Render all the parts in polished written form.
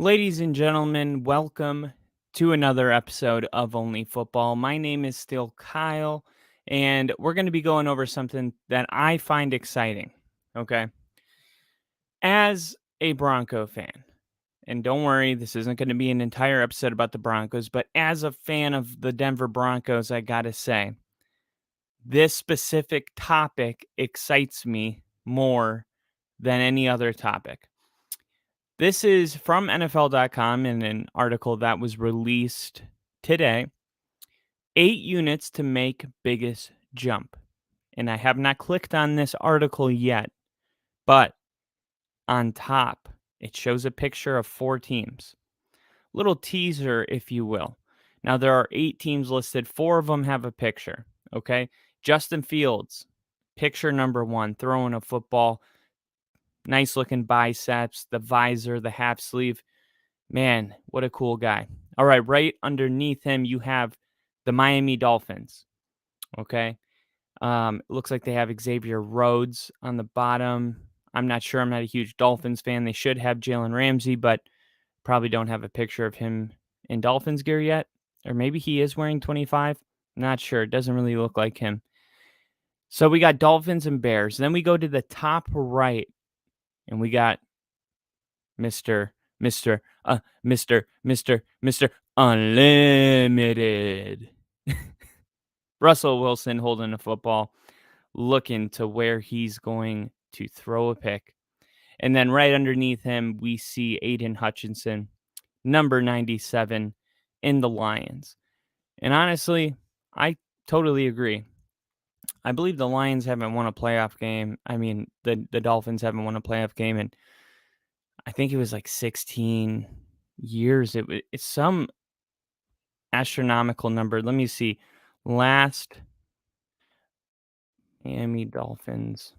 Ladies and gentlemen, welcome to another episode of Only Football. My name is still Kyle, and we're going to be going over something that I find exciting. Okay. As a Bronco fan, and don't worry, this isn't going to be an entire episode about the Broncos, but as a fan of the Denver Broncos, I got to say, this specific topic excites me more than any other topic. This is from NFL.com in an article that was released today. 8 units to make biggest jump. And I have not clicked on this article yet, but on top, it shows a picture of 4 teams. Little teaser, if you will. Now, there are 8 teams listed. 4 of them have a picture, okay? Justin Fields, picture number 1, throwing a football. Nice looking biceps, the visor, the half sleeve. Man, what a cool guy. All right, right underneath him, you have the Miami Dolphins. Okay. Looks like they have Xavier Rhodes on the bottom. I'm not sure. I'm not a huge Dolphins fan. They should have Jalen Ramsey, but probably don't have a picture of him in Dolphins gear yet. Or maybe he is wearing 25. Not sure. It doesn't really look like him. So we got Dolphins and Bears. Then we go to the top right, and we got Mr. Unlimited. Russell Wilson holding a football, looking to where he's going to throw a pick. And then right underneath him, we see Aiden Hutchinson, number 97, in the Lions. And honestly, I totally agree. I believe the Lions haven't won a playoff game. I mean, the Dolphins haven't won a playoff game, and I think it was like 16 years. It's some astronomical number. Let me see. Last Miami Dolphins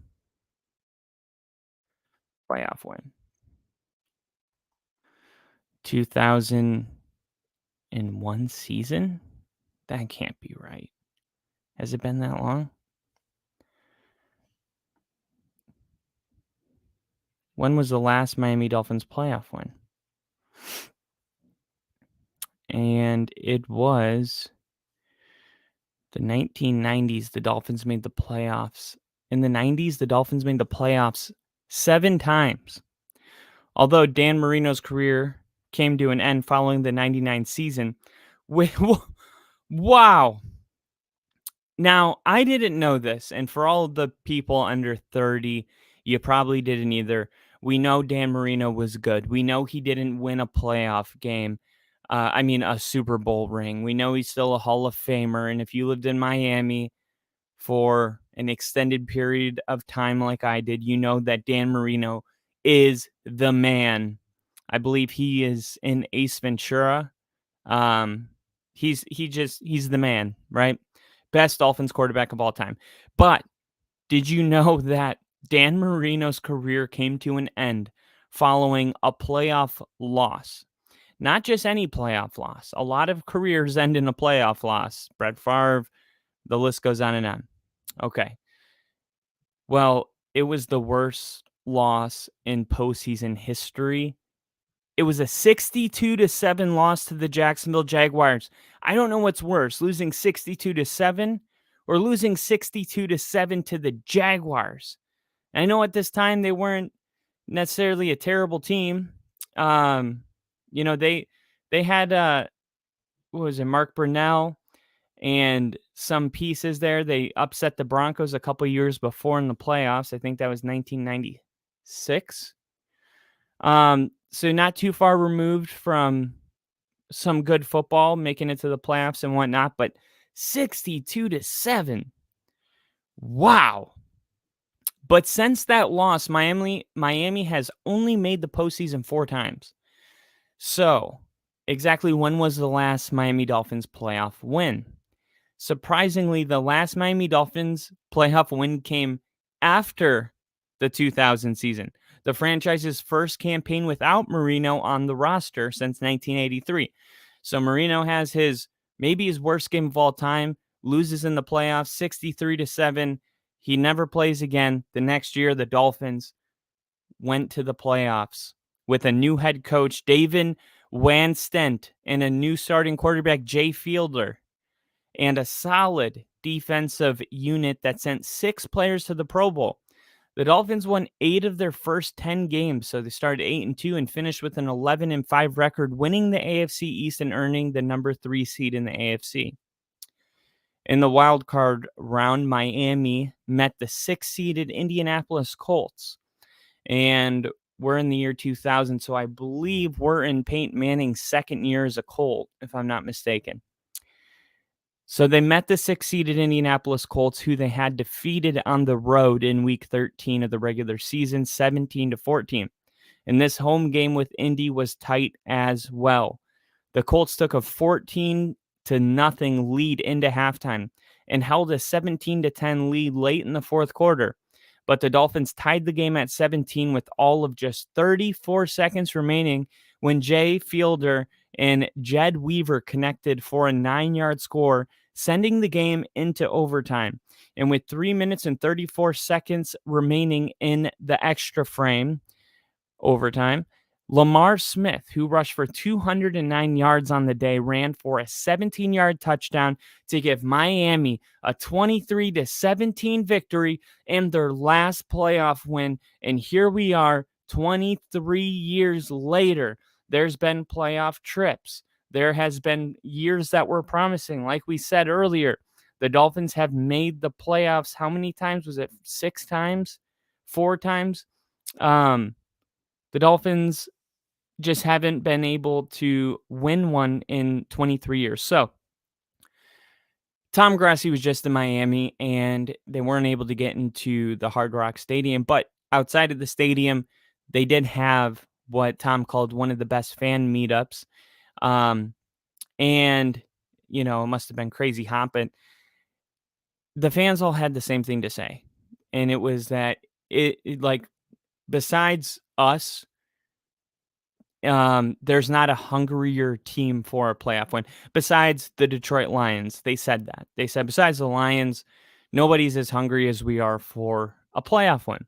playoff win. 2001 season? That can't be right. Has it been that long? When was the last Miami Dolphins playoff win? And it was the 1990s. The Dolphins made the playoffs. In the 90s, the Dolphins made the playoffs 7 times. Although Dan Marino's career came to an end following the 99 season. Wow. Now, I didn't know this, and for all the people under 30, you probably didn't either. We know Dan Marino was good. We know he didn't win a playoff game. A Super Bowl ring. We know he's still a Hall of Famer, and if you lived in Miami for an extended period of time like I did, you know that Dan Marino is the man. I believe he is in Ace Ventura. He's the man, right? Best Dolphins quarterback of all time. But did you know that Dan Marino's career came to an end following a playoff loss? Not just any playoff loss. A lot of careers end in a playoff loss. Brett Favre, the list goes on and on. Okay. Well, it was the worst loss in postseason history. It was a 62-7 loss to the Jacksonville Jaguars. I don't know what's worse, losing 62-7 or losing 62-7 to the Jaguars. I know at this time they weren't necessarily a terrible team. They had what was it, Mark Brunell and some pieces there. They upset the Broncos a couple years before in the playoffs. I think that was 1996. So not too far removed from some good football, making it to the playoffs and whatnot, but 62-7. Wow. But since that loss, Miami has only made the postseason 4 times. So exactly when was the last Miami Dolphins playoff win? Surprisingly, the last Miami Dolphins playoff win came after the 2000 season, the franchise's first campaign without Marino on the roster since 1983. So Marino has maybe his worst game of all time, loses in the playoffs 63-7. He never plays again. The next year, the Dolphins went to the playoffs with a new head coach, David Wanstent, and a new starting quarterback, Jay Fielder, and a solid defensive unit that sent 6 players to the Pro Bowl. The Dolphins won 8 of their first 10 games, so they started 8-2 and finished with an 11-5 record, winning the AFC East and earning the number 3 seed in the AFC. In the wild card round, Miami met the 6-seeded Indianapolis Colts, and we're in the year 2000, so I believe we're in Peyton Manning's second year as a Colt, if I'm not mistaken. So they met the 6-seeded Indianapolis Colts, who they had defeated on the road in Week 13 of the regular season, 17-14. And this home game with Indy was tight as well. The Colts took a 14-0 lead into halftime and held a 17-10 lead late in the fourth quarter. But the Dolphins tied the game at 17 with all of just 34 seconds remaining when Jay Fielder and Jed Weaver connected for a 9-yard score, sending the game into overtime. And with 3 minutes and 34 seconds remaining in the extra frame, overtime, Lamar Smith, who rushed for 209 yards on the day, ran for a 17-yard touchdown to give Miami a 23-17 victory and their last playoff win. And here we are 23 years later. There's been playoff trips. There has been years that were promising. Like we said earlier, the Dolphins have made the playoffs. How many times was it? 6 times? 4 times? The Dolphins just haven't been able to win one in 23 years. So Tom Grassi was just in Miami, and they weren't able to get into the Hard Rock Stadium. But outside of the stadium, they did have what Tom called one of the best fan meetups. And, it must have been crazy hopping. The fans all had the same thing to say. And it was that besides us, there's not a hungrier team for a playoff win besides the Detroit Lions. They said that. They said besides the Lions, nobody's as hungry as we are for a playoff win.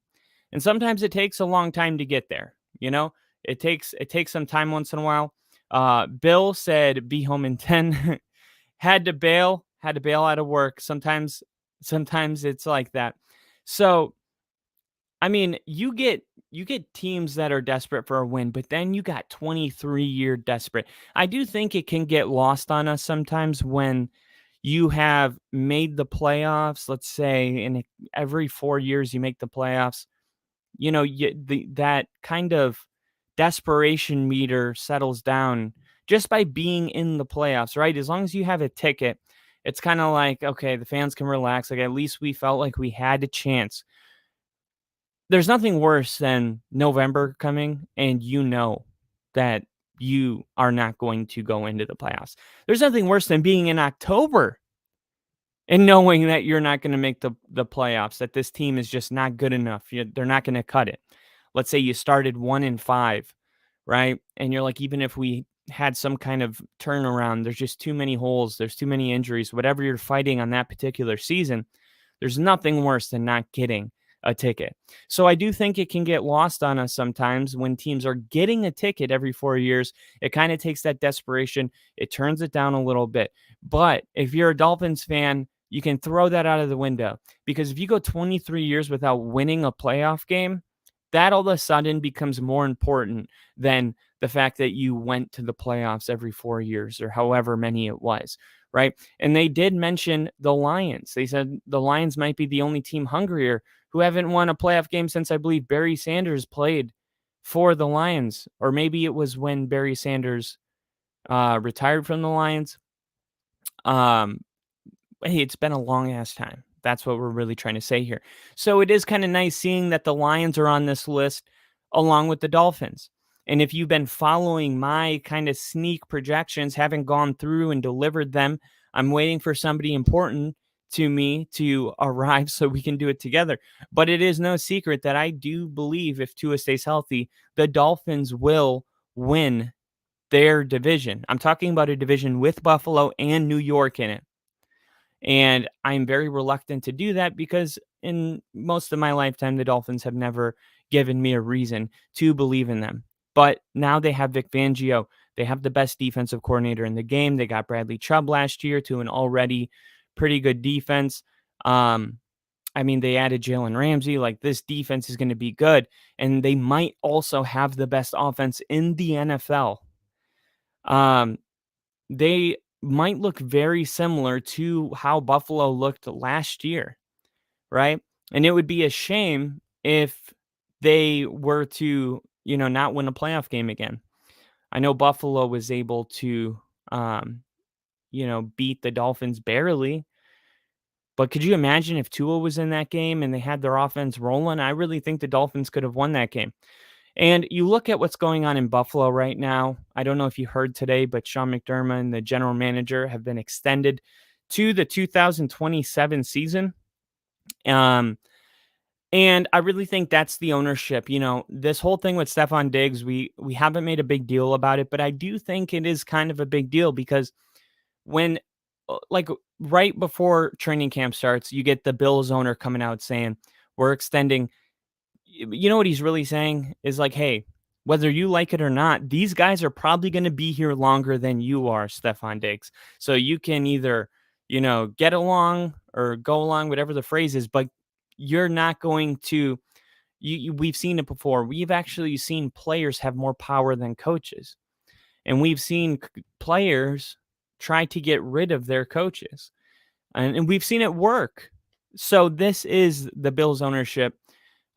And sometimes it takes a long time to get there. It takes some time once in a while. Bill said be home in 10. had to bail out of work. Sometimes it's like that. So I mean, you get teams that are desperate for a win, but then you got 23-year desperate. I do think it can get lost on us sometimes when you have made the playoffs. Let's say every 4 years you make the playoffs. That kind of desperation meter settles down just by being in the playoffs, right? As long as you have a ticket, it's kind of like, okay, the fans can relax. Like, at least we felt like we had a chance. There's nothing worse than November coming and that you are not going to go into the playoffs. There's nothing worse than being in October and knowing that you're not going to make the playoffs, that this team is just not good enough. They're not going to cut it. Let's say you started 1-5, right? And you're like, even if we had some kind of turnaround, there's just too many holes. There's too many injuries. Whatever you're fighting on that particular season, there's nothing worse than not getting a ticket. So I do think it can get lost on us sometimes when teams are getting a ticket every 4 years. It kind of takes that desperation. It turns it down a little bit. But if you're a Dolphins fan, you can throw that out of the window, because if you go 23 years without winning a playoff game, that all of a sudden becomes more important than the fact that you went to the playoffs every 4 years or however many it was, right? And they did mention the Lions. They said the Lions might be the only team hungrier who haven't won a playoff game since, I believe, Barry Sanders played for the Lions. Or maybe it was when Barry Sanders retired from the Lions. Hey, it's been a long-ass time. That's what we're really trying to say here. So it is kind of nice seeing that the Lions are on this list along with the Dolphins. And if you've been following my kind of sneak projections, haven't gone through and delivered them, I'm waiting for somebody important to me to arrive so we can do it together. But it is no secret that I do believe if Tua stays healthy, the Dolphins will win their division. I'm talking about a division with Buffalo and New York in it. And I'm very reluctant to do that because in most of my lifetime, the Dolphins have never given me a reason to believe in them. But now they have Vic Fangio. They have the best defensive coordinator in the game. They got Bradley Chubb last year to an already pretty good defense. Um, I mean, they added Jalen Ramsey. Like, this defense is going to be good. And they might also have the best offense in the NFL. Um, they might look very similar to how Buffalo looked last year, right? And it would be a shame if they were to, not win a playoff game again. I know Buffalo was able to, um, beat the Dolphins barely, but could you imagine if Tua was in that game and they had their offense rolling? I really think the Dolphins could have won that game. And you look at what's going on in Buffalo right now. I don't know if you heard today, but Sean McDermott and the general manager have been extended to the 2027 season. And I really think that's the ownership. This whole thing with Stephon Diggs, we haven't made a big deal about it, but I do think it is kind of a big deal because when like right before training camp starts, you get the Bills owner coming out saying, "We're extending." You know what he's really saying is like, "Hey, whether you like it or not, these guys are probably going to be here longer than you are, Stephon Diggs. So you can either, get along or go along, whatever the phrase is, but you're not going to we've seen it before. We've actually seen players have more power than coaches. And we've seen players try to get rid of their coaches. And we've seen it work. So this is the Bills ownership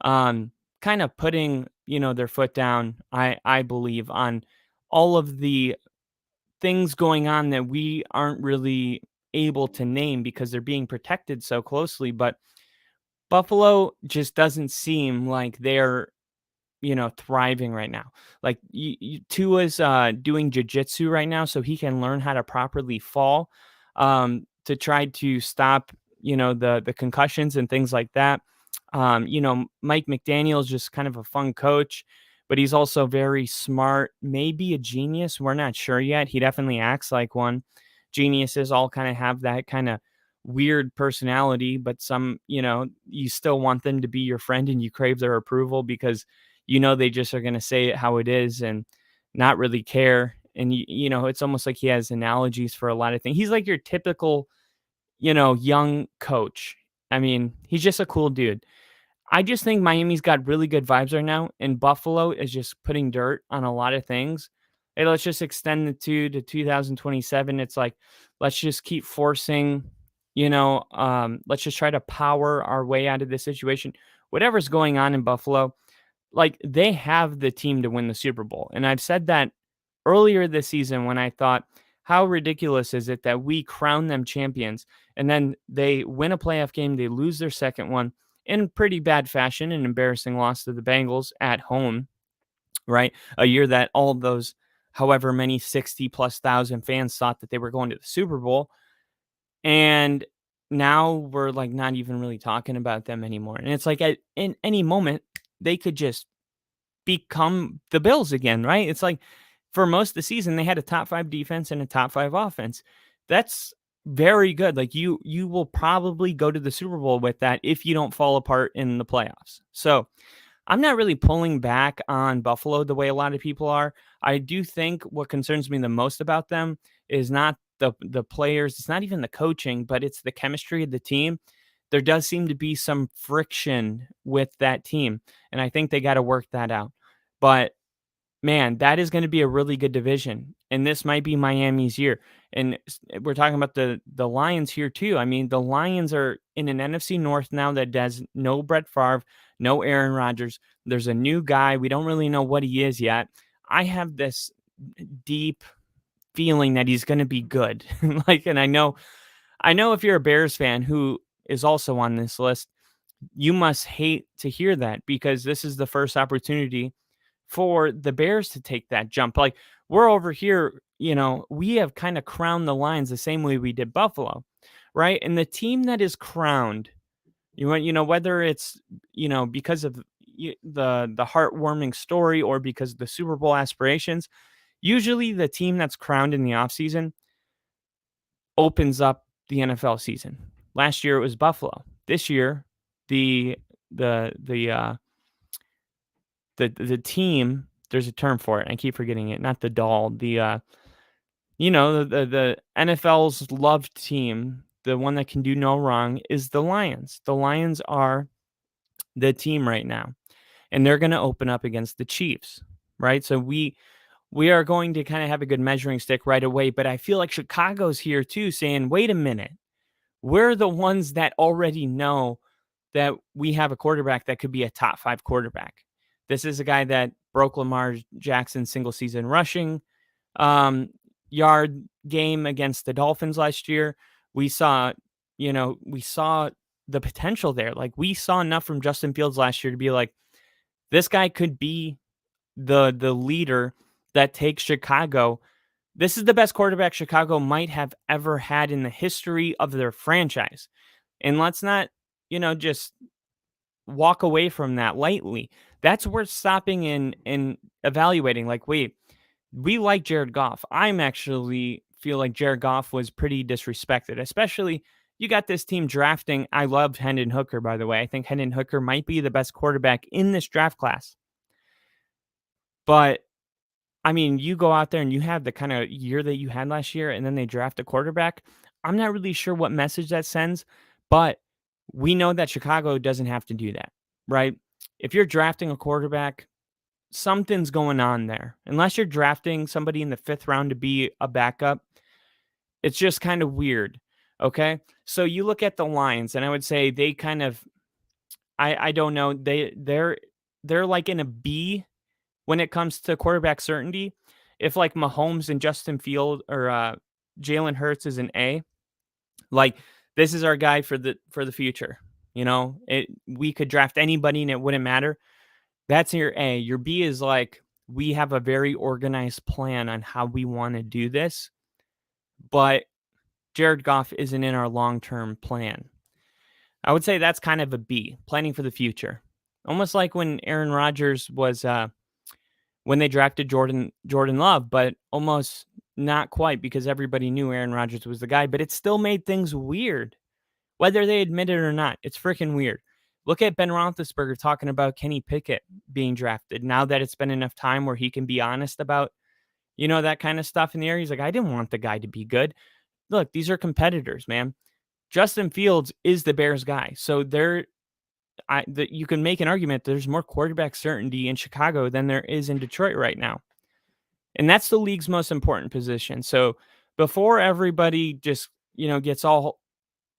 kind of putting, their foot down, I believe, on all of the things going on that we aren't really able to name because they're being protected so closely. But Buffalo just doesn't seem like they're, thriving right now. Like Tua's doing jujitsu right now, so he can learn how to properly fall, to try to stop, the concussions and things like that. Mike McDaniel's just kind of a fun coach, but he's also very smart, maybe a genius. We're not sure yet. He definitely acts like one. Geniuses all kind of have that kind of weird personality, but some, you still want them to be your friend and you crave their approval because they just are going to say it how it is and not really care. And it's almost like he has analogies for a lot of things. He's like your typical, young coach. I mean, he's just a cool dude. I just think Miami's got really good vibes right now, and Buffalo is just putting dirt on a lot of things. Hey, let's just extend the two to 2027. It's like, let's just keep forcing, let's just try to power our way out of this situation. Whatever's going on in Buffalo, like, they have the team to win the Super Bowl. And I've said that earlier this season when I thought, how ridiculous is it that we crown them champions and then they win a playoff game, they lose their second one in pretty bad fashion, an embarrassing loss to the Bengals at home, right? A year that all of those, however many 60 plus thousand fans thought that they were going to the Super Bowl. And now we're like not even really talking about them anymore. And it's like in any moment, they could just become the Bills again, right? It's like for most of the season, they had a top 5 defense and a top 5 offense. That's very good. Like you will probably go to the Super Bowl with that if you don't fall apart in the playoffs. So I'm not really pulling back on Buffalo the way a lot of people are. I do think what concerns me the most about them is not the players, it's not even the coaching, but it's the chemistry of the team. There does seem to be some friction with that team, and I think they got to work that out. But man, that is going to be a really good division, and this might be Miami's year. And we're talking about the Lions here too. I mean, the Lions are in an NFC North now that has no Brett Favre, no Aaron Rodgers. There's a new guy. We don't really know what he is yet. I have this deep feeling that he's going to be good. And I know if you're a Bears fan who is also on this list, you must hate to hear that because this is the first opportunity for the Bears to take that jump. Like, we're over here, we have kind of crowned the Lions the same way we did Buffalo, right? And the team that is crowned, whether it's, because of the heartwarming story or because of the Super Bowl aspirations, usually the team that's crowned in the offseason opens up the NFL season. Last year it was Buffalo. This year, the the the uh the team there's a term for it. I keep forgetting it. Not the doll. The NFL's loved team, the one that can do no wrong, is the Lions. The Lions are the team right now, and they're going to open up against the Chiefs, right? So we are going to kind of have a good measuring stick right away. But I feel like Chicago's here too, saying, "Wait a minute, we're the ones that already know that we have a quarterback that could be a top 5 quarterback. This is a guy that broke Lamar Jackson's single season rushing um, yard game against the Dolphins last year. We saw, we saw the potential there. Like we saw enough from Justin Fields last year to be like, this guy could be the leader that takes Chicago. This is the best quarterback Chicago might have ever had in the history of their franchise. And let's not, just walk away from that lightly. That's worth stopping and evaluating. Like, wait, we like Jared Goff. I'm actually feel like Jared Goff was pretty disrespected, especially you got this team drafting. I loved Hendon Hooker, by the way. I think Hendon Hooker might be the best quarterback in this draft class. But I mean, you go out there and you have the kind of year that you had last year, and then they draft a quarterback. I'm not really sure what message that sends, but we know that Chicago doesn't have to do that, right? If you're drafting a quarterback, something's going on there. Unless you're drafting somebody in the 5th round to be a backup, it's just kind of weird. Okay. So you look at the Lions, and I would say they kind of, I don't know, they're like in a B when it comes to quarterback certainty. If like Mahomes and Justin Field or Jalen Hurts is an A, like this is our guy for the future. We could draft anybody and it wouldn't matter. That's your A. Your B is like, we have a very organized plan on how we want to do this, but Jared Goff isn't in our long-term plan. I would say that's kind of a B, planning for the future. Almost like when Aaron Rodgers was when they drafted Jordan Love, but almost not quite because everybody knew Aaron Rodgers was the guy, but it still made things weird. Whether they admit it or not, it's freaking weird. Look at Ben Roethlisberger talking about Kenny Pickett being drafted. Now that it's been enough time where he can be honest about, that kind of stuff in the air. He's like, I didn't want the guy to be good. Look, these are competitors, man. Justin Fields is the Bears guy. So you can make an argument there's more quarterback certainty in Chicago than there is in Detroit right now. And that's the league's most important position. So before everybody just, gets all,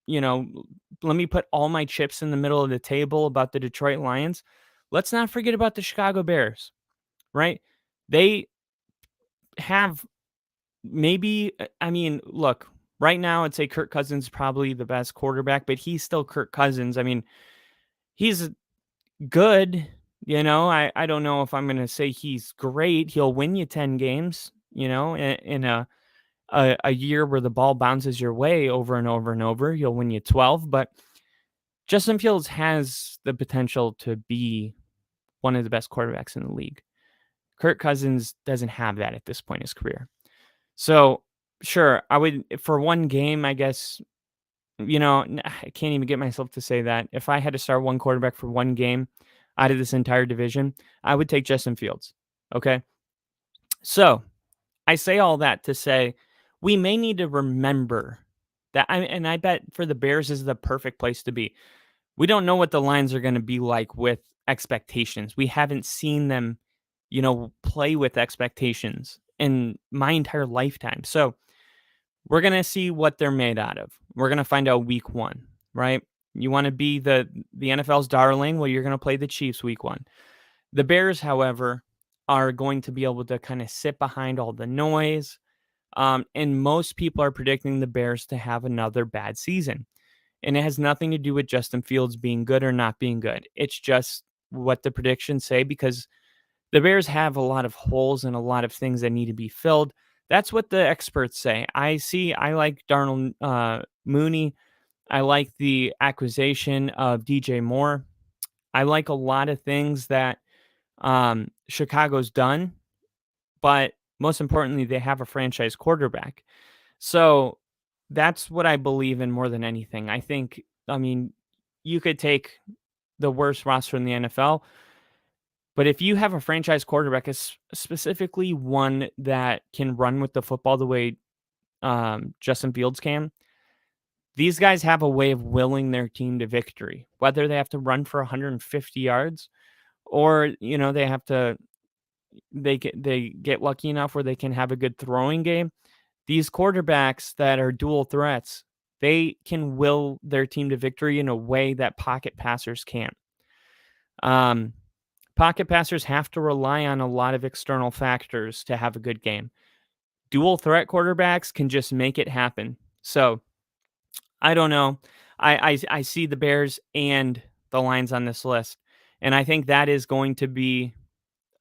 let me put all my chips in the middle of the table about the Detroit Lions. Let's not forget about the Chicago Bears, right? They have look, right now I'd say Kirk Cousins is probably the best quarterback, but he's still Kirk Cousins. I mean, he's good. I don't know if I'm going to say he's great. He'll win you 10 games, in a year where the ball bounces your way over and over and over. He'll win you 12, but Justin Fields has the potential to be one of the best quarterbacks in the league. Kirk Cousins doesn't have that at this point in his career. So, sure, I would, for one game, I guess, I can't even get myself to say that. If I had to start one quarterback for one game out of this entire division, I would take Justin Fields. Okay. So I say all that to say we may need to remember that. And I bet for the Bears is the perfect place to be. We don't know what the Lions are going to be like with expectations. We haven't seen them, play with expectations in my entire lifetime. So we're going to see what they're made out of. We're going to find out week 1, right? You want to be the NFL's darling? Well, you're going to play the Chiefs week 1. The Bears, however, are going to be able to kind of sit behind all the noise. And most people are predicting the Bears to have another bad season. And it has nothing to do with Justin Fields being good or not being good. It's just what the predictions say because the Bears have a lot of holes and a lot of things that need to be filled. That's what the experts say. I like Darnell Mooney. I like the acquisition of DJ Moore. I like a lot of things that Chicago's done, but most importantly, they have a franchise quarterback. So that's what I believe in more than anything. You could take the worst roster in the NFL. But if you have a franchise quarterback, specifically one that can run with the football the way Justin Fields can, these guys have a way of willing their team to victory, whether they have to run for 150 yards or, they have to they get lucky enough where they can have a good throwing game. These quarterbacks that are dual threats, they can will their team to victory in a way that pocket passers can't. Um, Pocket passers have to rely on a lot of external factors to have a good game. Dual threat quarterbacks can just make it happen. So I don't know. I see the Bears and the Lions on this list, and I think that is going to be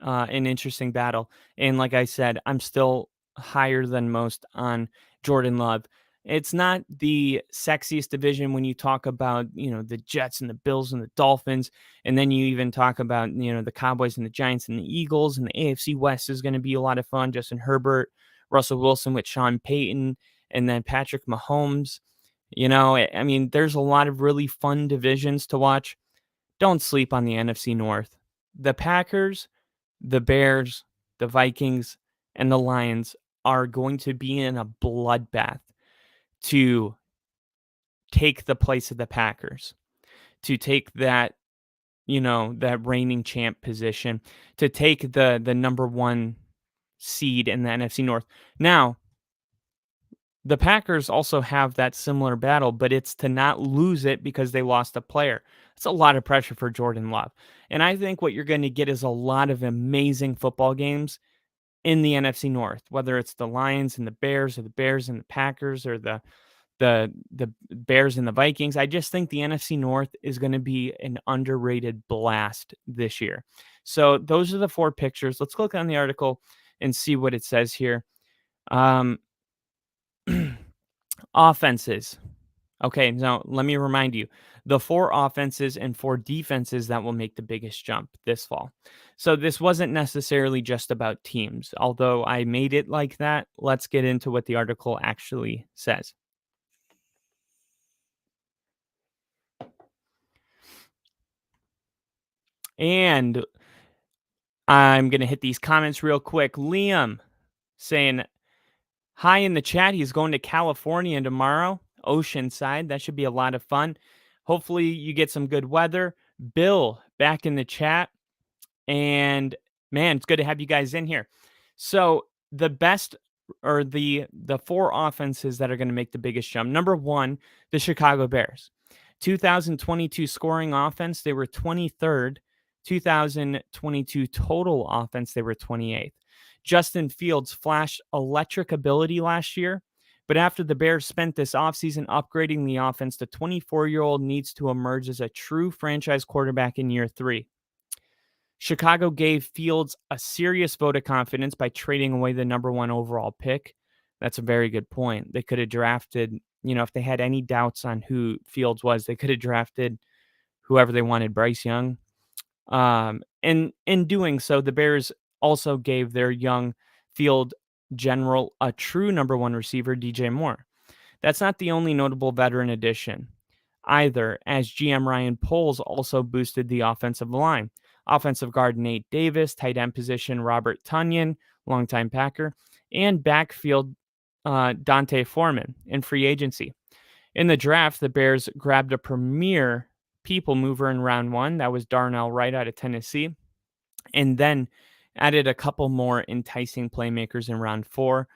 an interesting battle. And like I said, I'm still higher than most on Jordan Love. It's not the sexiest division when you talk about, the Jets and the Bills and the Dolphins. And then you even talk about, the Cowboys and the Giants and the Eagles, and the AFC West is going to be a lot of fun. Justin Herbert, Russell Wilson with Sean Payton, and then Patrick Mahomes. I mean, there's a lot of really fun divisions to watch. Don't sleep on the NFC North. The Packers, the Bears, the Vikings, and the Lions are going to be in a bloodbath to take the place of the Packers, to take that reigning champ position, to take the number one seed in the NFC North. Now, the Packers also have that similar battle, but it's to not lose it because they lost a player. It's a lot of pressure for Jordan Love. And I think what you're going to get is a lot of amazing football games in the NFC North, whether it's the Lions and the Bears, or the Bears and the Packers, or the Bears and the Vikings. I just think the NFC North is going to be an underrated blast this year. So those are the four pictures. Let's click on the article and see what it says here. Um, Offenses. Okay, now let me remind you, the four offenses and four defenses that will make the biggest jump this fall. So this wasn't necessarily just about teams, although I made it like that. Let's get into what the article actually says. And I'm going to hit these comments real quick. Liam saying, hi in the chat. He's going to California tomorrow, Oceanside. That should be a lot of fun. Hopefully, you get some good weather. Bill back in the chat. And man, it's good to have you guys in here. So, the best or the four offenses that are going to make the biggest jump. Number one, the Chicago Bears. 2022 scoring offense, they were 23rd. 2022 total offense, they were 28th. Justin Fields flashed electric ability last year, but after the Bears spent this offseason upgrading the offense, the 24-year-old needs to emerge as a true franchise quarterback in year three. Chicago gave Fields a serious vote of confidence by trading away the number one overall pick. That's a very good point. They could have drafted, if they had any doubts on who Fields was, they could have drafted whoever they wanted, Bryce Young. And in doing so, the Bears also gave their young field general a true number one receiver, DJ Moore. That's not the only notable veteran addition either, as GM Ryan Poles also boosted the offensive line. Offensive guard Nate Davis, tight end position Robert Tonyan, longtime Packer, and backfield Dante Foreman in free agency. In the draft, the Bears grabbed a premier people mover in round one. That was Darnell Wright out of Tennessee. And then added a couple more enticing playmakers in round four.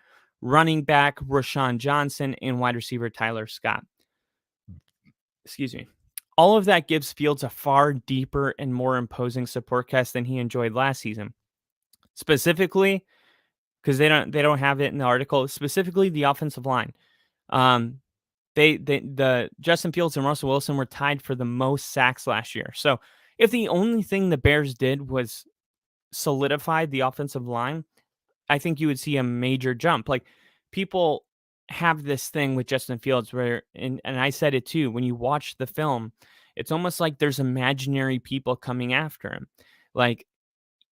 Running back Rashawn Johnson and wide receiver Tyler Scott. Excuse me. All of that gives Fields a far deeper and more imposing support cast than he enjoyed last season. Specifically, because they don't have it in the article, specifically the offensive line. The Justin Fields and Russell Wilson were tied for the most sacks last year. So if the only thing the Bears did was solidify the offensive line, I think you would see a major jump. Like, people have this thing with Justin Fields where, and I said it too, when you watch the film, it's almost like there's imaginary people coming after him. Like,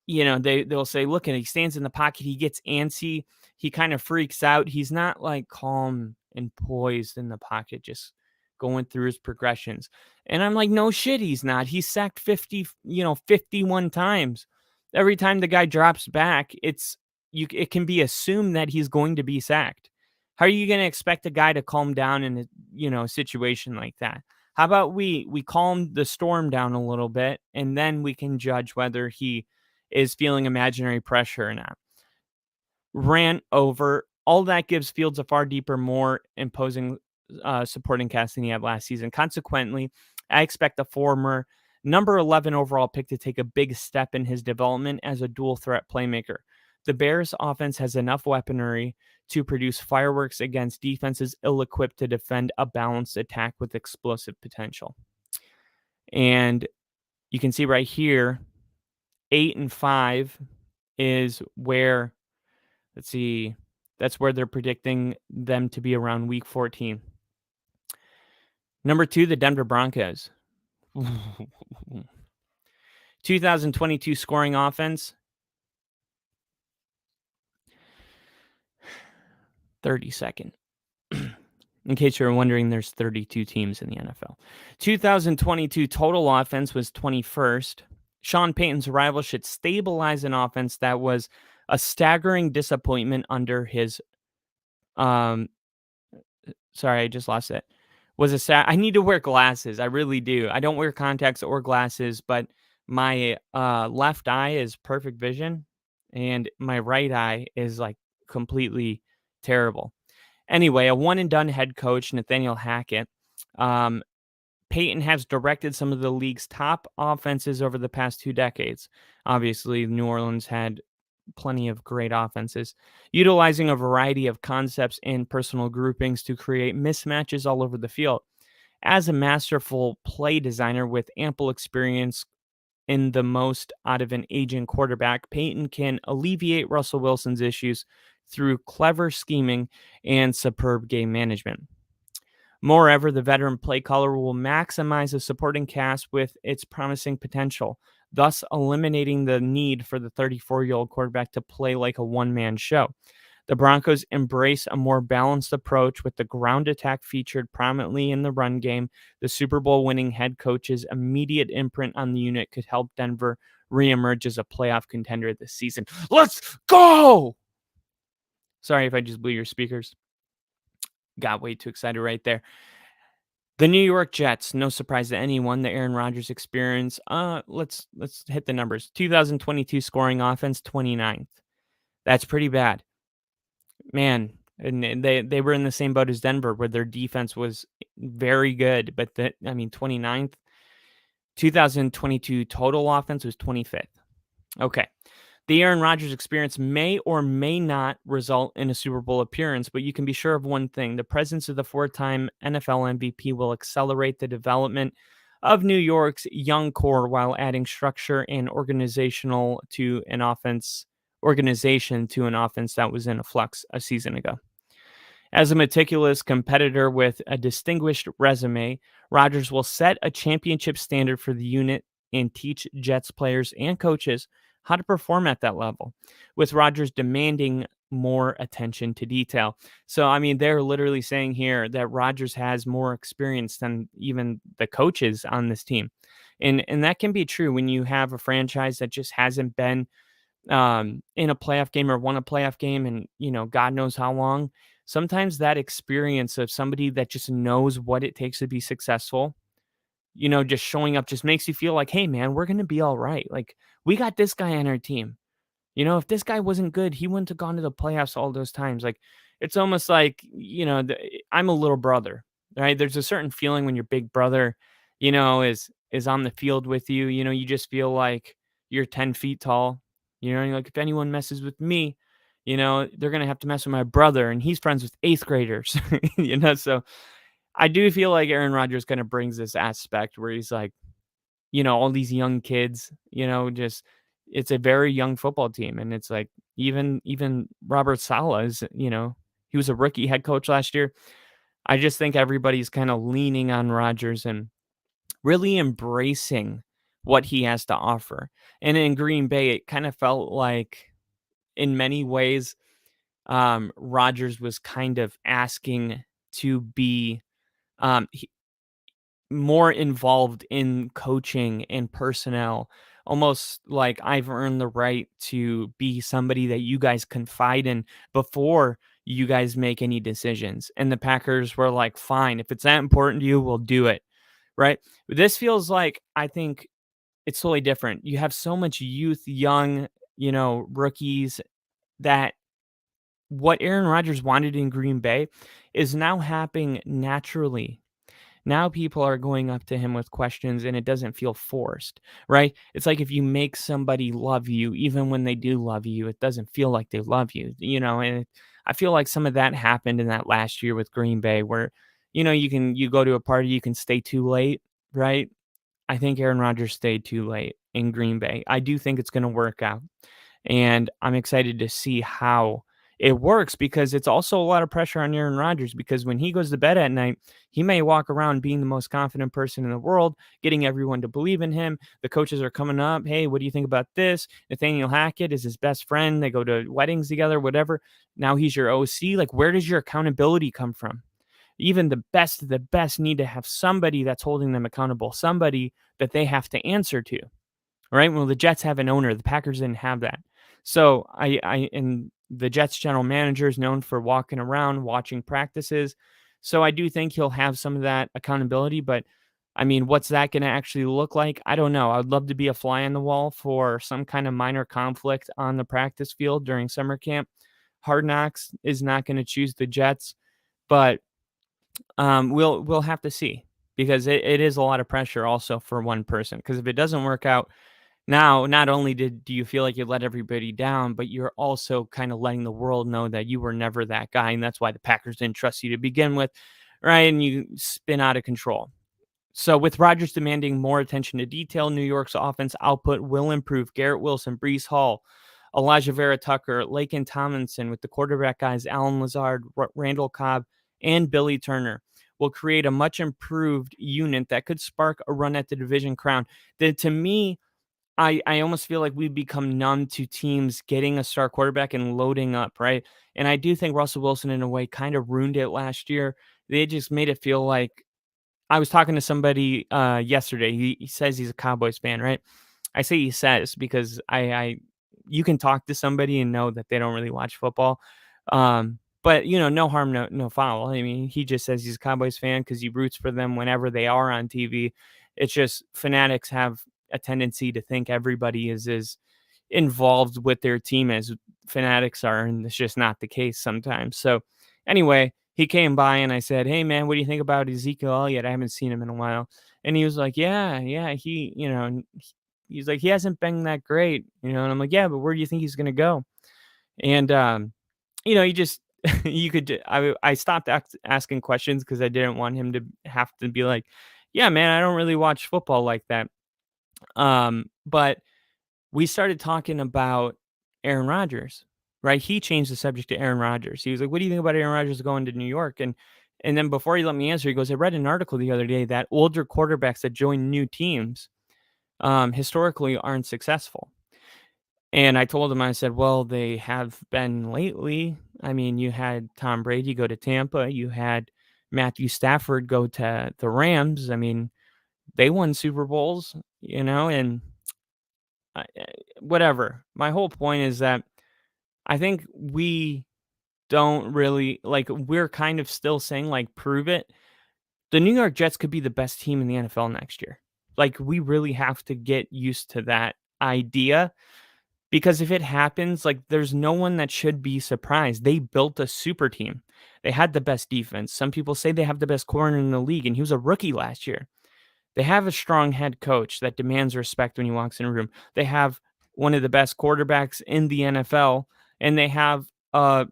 they'll say, look, and he stands in the pocket, he gets antsy, he kind of freaks out. He's not like calm and poised in the pocket, just going through his progressions. And I'm like, no shit, he's not. He's sacked 51 times. Every time the guy drops back, it can be assumed that he's going to be sacked. How are you going to expect a guy to calm down in a situation like that? How about we calm the storm down a little bit, and then we can judge whether he is feeling imaginary pressure or not. Ran over. All that gives Fields a far deeper, more imposing supporting cast than he had last season. Consequently, I expect the former number 11 overall pick to take a big step in his development as a dual threat playmaker. The Bears offense has enough weaponry to produce fireworks against defenses ill equipped to defend a balanced attack with explosive potential. And you can see right here, 8-5 is where, let's see, that's where they're predicting them to be around week 14. Number 2, the Denver Broncos. 2022 scoring offense, 32nd. In case you're wondering, there's 32 teams in the NFL. 2022 total offense was 21st. Sean Payton's arrival should stabilize an offense that was a staggering disappointment under his sorry, I just lost it. I need to wear glasses. I really do. I don't wear contacts or glasses, but my left eye is perfect vision and my right eye is like completely terrible. Anyway, a one and done head coach, Nathaniel Hackett. Um, Peyton has directed some of the league's top offenses over the past 2 decades. Obviously, New Orleans had plenty of great offenses, utilizing a variety of concepts and personal groupings to create mismatches all over the field. As a masterful play designer with ample experience in the most out of an aging quarterback, Peyton can alleviate Russell Wilson's issues through clever scheming and superb game management. Moreover, the veteran play caller will maximize the supporting cast with its promising potential, thus eliminating the need for the 34-year-old quarterback to play like a one-man show. The Broncos embrace a more balanced approach with the ground attack featured prominently in the run game. The Super Bowl winning head coach's immediate imprint on the unit could help Denver reemerge as a playoff contender this season. Let's go! Sorry if I just blew your speakers. Got way too excited right there. The New York Jets, no surprise to anyone, the Aaron Rodgers experience. Let's hit the numbers. 2022 scoring offense, 29th. That's pretty bad. Man, and they were in the same boat as Denver where their defense was very good, but 29th. 2022 total offense was 25th. Okay. The Aaron Rodgers experience may or may not result in a Super Bowl appearance, but you can be sure of one thing. The presence of the four-time NFL MVP will accelerate the development of New York's young core while adding structure and organization to an offense that was in a flux a season ago. As a meticulous competitor with a distinguished resume, Rodgers will set a championship standard for the unit and teach Jets players and coaches how to perform at that level, with Rodgers demanding more attention to detail. So, they're literally saying here that Rodgers has more experience than even the coaches on this team. And that can be true when you have a franchise that just hasn't been in a playoff game or won a playoff game and, God knows how long. Sometimes that experience of somebody that just knows what it takes to be successful, just showing up just makes you feel like, hey, man, we're going to be all right. Like, we got this guy on our team. If this guy wasn't good, he wouldn't have gone to the playoffs all those times. Like, it's almost like, I'm a little brother, right? There's a certain feeling when your big brother, is on the field with you. You just feel like you're 10 feet tall. You're like, if anyone messes with me, they're going to have to mess with my brother. And he's friends with eighth graders, So I do feel like Aaron Rodgers kind of brings this aspect where he's like, all these young kids, just it's a very young football team. And it's like even Robert Saleh is, he was a rookie head coach last year. I just think everybody's kind of leaning on Rodgers and really embracing what he has to offer. And in Green Bay, it kind of felt like in many ways, Rodgers was kind of asking to be more involved in coaching and personnel, almost like I've earned the right to be somebody that you guys confide in before you guys make any decisions. And the Packers were like, fine, if it's that important to you, we'll do it. Right. This feels like, I think it's totally different. You have so much youth, young, rookies, that what Aaron Rodgers wanted in Green Bay is now happening naturally. Now people are going up to him with questions and it doesn't feel forced, right? It's like if you make somebody love you, even when they do love you, it doesn't feel like they love you, and I feel like some of that happened in that last year with Green Bay where, you go to a party, you can stay too late, right? I think Aaron Rodgers stayed too late in Green Bay. I do think it's going to work out. And I'm excited to see how it works because it's also a lot of pressure on Aaron Rodgers because when he goes to bed at night, he may walk around being the most confident person in the world, getting everyone to believe in him. The coaches are coming up. Hey, what do you think about this? Nathaniel Hackett is his best friend. They go to weddings together, whatever. Now he's your OC. Like, where does your accountability come from? Even the best of the best need to have somebody that's holding them accountable, somebody that they have to answer to, right? Well, the Jets have an owner. The Packers didn't have that. So and the Jets general manager is known for walking around, watching practices. So I do think he'll have some of that accountability, but I mean, what's that going to actually look like? I don't know. I'd love to be a fly on the wall for some kind of minor conflict on the practice field during summer camp. Hard Knocks is not going to choose the Jets, but we'll have to see because it is a lot of pressure also for one person. Because if it doesn't work out, now not only do you feel like you let everybody down, but you're also kind of letting the world know that you were never that guy, and that's why the Packers didn't trust you to begin with, right? And you spin out of control. So with Rodgers demanding more attention to detail, New York's offense output will improve. Garrett Wilson, Brees Hall, Elijah Vera Tucker, Laken Tomlinson with the quarterback guys, Alan Lazard, Randall Cobb, and Billy Turner will create a much improved unit that could spark a run at the division crown. To me, I almost feel like we've become numb to teams getting a star quarterback and loading up, right? And I do think Russell Wilson, in a way, kind of ruined it last year. They just made it feel like I was talking to somebody yesterday. He says he's a Cowboys fan, right? I say he says because I you can talk to somebody and know that they don't really watch football. But no harm, no foul. I mean, he just says he's a Cowboys fan because he roots for them whenever they are on TV. It's just fanatics have a tendency to think everybody is as involved with their team as fanatics are, and it's just not the case sometimes. So anyway, he came by and I said, "Hey man, what do you think about Ezekiel Elliott? I haven't seen him in a while." And he was like, "Yeah, he's like, he hasn't been that great, And I'm like, "Yeah, but where do you think he's gonna go?" And you just you could. I stopped asking questions because I didn't want him to have to be like, "Yeah, man, I don't really watch football like that." But we started talking about Aaron Rodgers, right? He changed the subject to Aaron Rodgers. He was like, "What do you think about Aaron Rodgers going to New York?" And then before he let me answer, he goes, "I read an article the other day that older quarterbacks that join new teams historically aren't successful." And I told him, I said, "Well, they have been lately. I mean, you had Tom Brady go to Tampa, you had Matthew Stafford go to the Rams. I mean, they won Super Bowls, and whatever. My whole point is that I think we don't really like, we're kind of still saying, like, prove it. The New York Jets could be the best team in the NFL next year. Like, we really have to get used to that idea because if it happens, like, there's no one that should be surprised. They built a super team. They had the best defense. Some people say they have the best corner in the league, and he was a rookie last year. They have a strong head coach that demands respect when he walks in a room. They have one of the best quarterbacks in the NFL, and they have a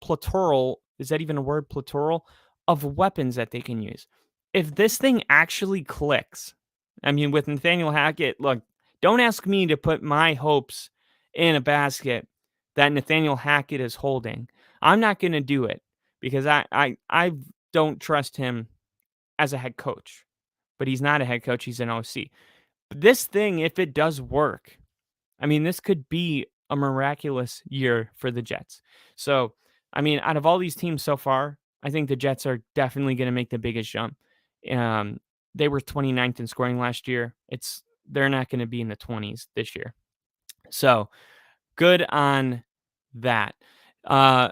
plethora, is that even a word, plethora, of weapons that they can use. If this thing actually clicks, I mean, with Nathaniel Hackett, look, don't ask me to put my hopes in a basket that Nathaniel Hackett is holding. I'm not going to do it because I don't trust him as a head coach, but he's not a head coach. He's an OC. But this thing, if it does work, I mean, this could be a miraculous year for the Jets. So, I mean, out of all these teams so far, I think the Jets are definitely going to make the biggest jump. Um, they were 29th in scoring last year. It's they're not going to be in the 20s this year. So good on that. Uh,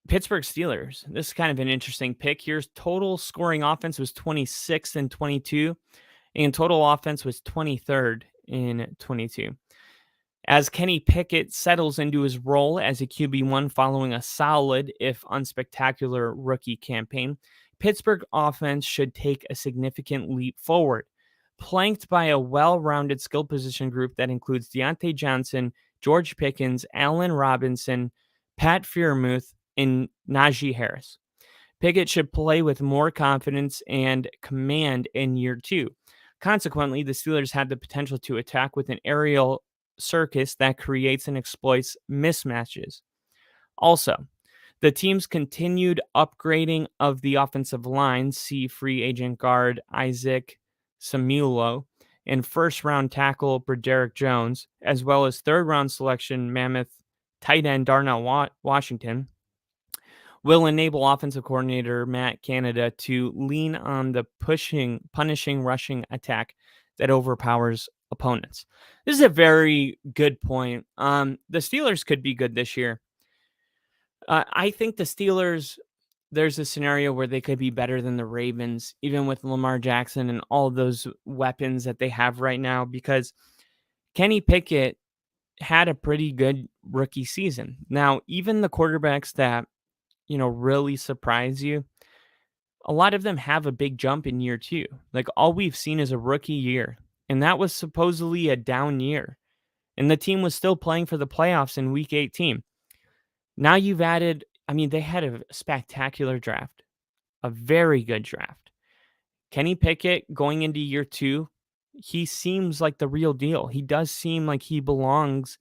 Pittsburgh Steelers. This is kind of an interesting pick. Here's total scoring offense was 26th and 22, and total offense was 23rd in 22. As Kenny Pickett settles into his role as a QB1 following a solid, if unspectacular, rookie campaign, Pittsburgh offense should take a significant leap forward. Flanked by a well rounded skill position group that includes Deontay Johnson, George Pickens, Allen Robinson, Pat Freiermuth, and Najee Harris. Pickett should play with more confidence and command in year two. Consequently, the Steelers had the potential to attack with an aerial circus that creates and exploits mismatches. Also, the team's continued upgrading of the offensive line, see free agent guard Isaac Samuelo, and first round tackle Broderick Jones, as well as third round selection mammoth tight end Darnell Washington, will enable offensive coordinator Matt Canada to lean on the punishing rushing attack that overpowers opponents. This is a very good point. The Steelers could be good this year. I think the Steelers, there's a scenario where they could be better than the Ravens, even with Lamar Jackson and all those weapons that they have right now, because Kenny Pickett had a pretty good rookie season. Now, even the quarterbacks that, really surprise you, a lot of them have a big jump in year two. Like all we've seen is a rookie year, and that was supposedly a down year. And the team was still playing for the playoffs in week 18. Now you've added, they had a spectacular draft, a very good draft. Kenny Pickett going into year two, he seems like the real deal. He does seem like he belongs